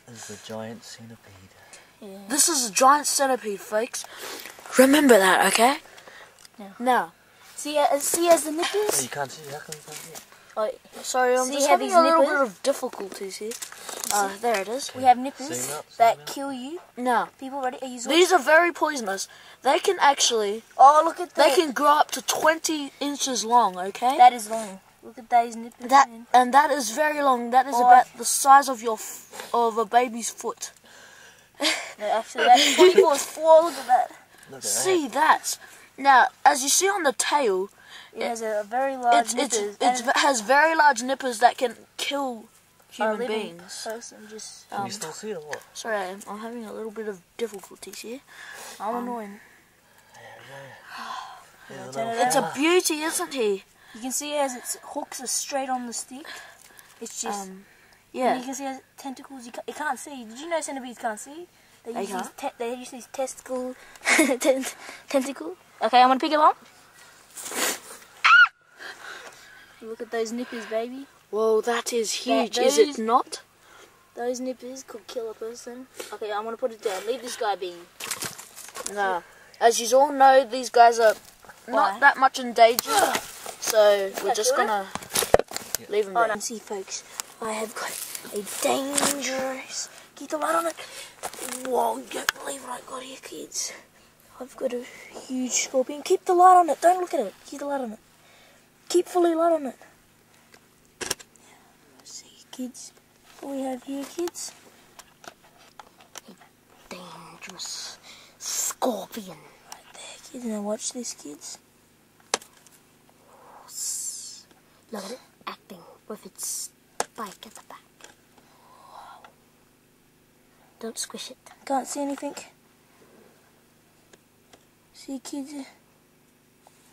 This is the giant centipede. Yeah. This is a giant centipede, folks. Remember that, okay? Yeah. Now. See as the nippers? Oh, you can't see. How come you can't see it? Oh, sorry, I'm See just how having these a little nippers? bit of difficulties here. There it is. We have nippers Zoom out, that zoom out. kill you. Now, People ready? Are you these are very poisonous. They can actually, Oh, look at they that. can grow up to 20 inches long, okay? That is long. Look at those nippers. And that is very long. That is Oh, about the size of of a baby's foot. No, actually, that's 24 is 4. Look at that. Look at See that? Now, as you see on the tail, It has a very large nippers. it has very large nippers that can kill a human living beings. person just. that. Can you still see it or what? Sorry, I'm having a little bit of difficulties here. I'm annoying. Yeah, turn it It's a beauty, isn't he? You can see as its hooks are straight on the stick. It's just. Yeah. You can see as tentacles. You can't see. Did you know centipedes can't see? They use can't? they use these testicle tentacle. Okay, I'm gonna pick it up. Look at those nippers, baby. Whoa, that is huge, is those- it not? Those nippers could kill a person. Okay, I'm gonna put it down. Leave this guy be. Nah. As you all know, these guys are not Why? that much in danger, so we're that just good? gonna leave them Oh, there. no. See, folks, I have got a dangerous. Keep the light on it. Whoa, you don't believe what I got here, kids. I've got a huge scorpion. Keep the light on it. Don't look at it. Keep the light on it. Keep fully light on it. See, kids. What we have here, kids? A dangerous scorpion. Right there, kids. Now watch this, kids. Look at it acting with its spike at the back. Don't squish it. Can't see anything. See, kids.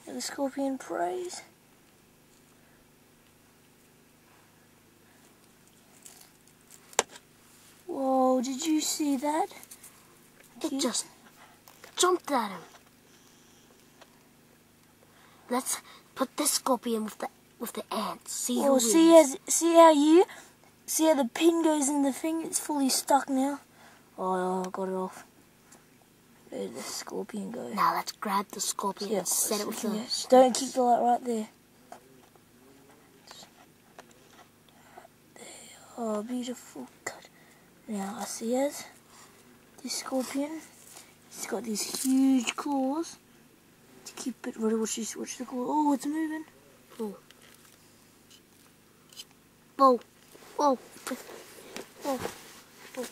The scorpion preys. Whoa, did you see that? It just jumped at him. Let's put this scorpion with the ants. See who Oh, wins. see how the pin goes in the thing? It's fully stuck now. Oh, I got it off. Where did the scorpion go? Now let's grab the scorpion Yeah, and set it with the... don't keep the light right there. Oh, beautiful cut. Now I see as this scorpion. It's got these huge claws to keep it ready. Watch the claw. Oh, it's moving. Oh. Whoa. Whoa. Oh,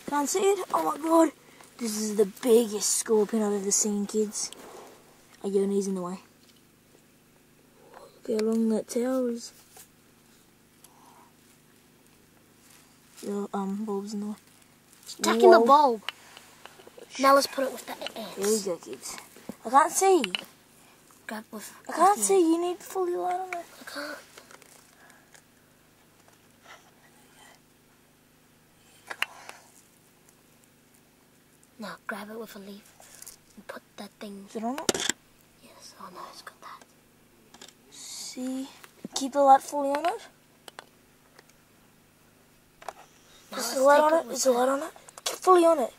can't see it. Oh my god. This is the biggest scorpion I've ever seen, kids. Oh, your knees in the way. Look how long that tail is. Your bulb's in the way. Attacking the Whoa. bulb. Now let's put it with the ants. Here we go, kids. I can't see. Grab with... I can't see. You need fully light on it. I can't. Now grab it with a leaf and put that thing... Is it on it? Yes, oh no, it's got that. See. Keep the light fully on it. Now Is let's the light take on it it? with Is the light on it? Keep fully on it.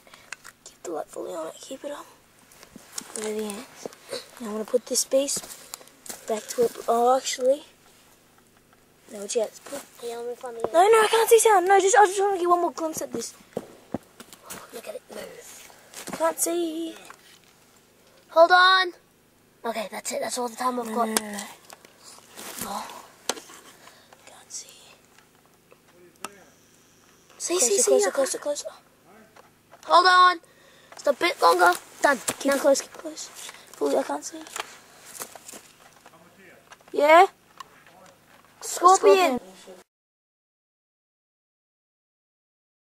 Keep the light fully on it. Keep it on. There the ants. Now I'm going to put this piece back to it. Oh, actually. No, it's yet. Yeah, I'm in front of you. No, I can't see sound. No, I just want to get one more glimpse at this. Look at it move. Can't see. Hold on. Okay, that's it. That's all the time I've No, got. no. Oh. Can't see. See. Closer. Hold on. It's a bit longer. Done. Keep it close. Fully, I can't see. Yeah? Scorpion.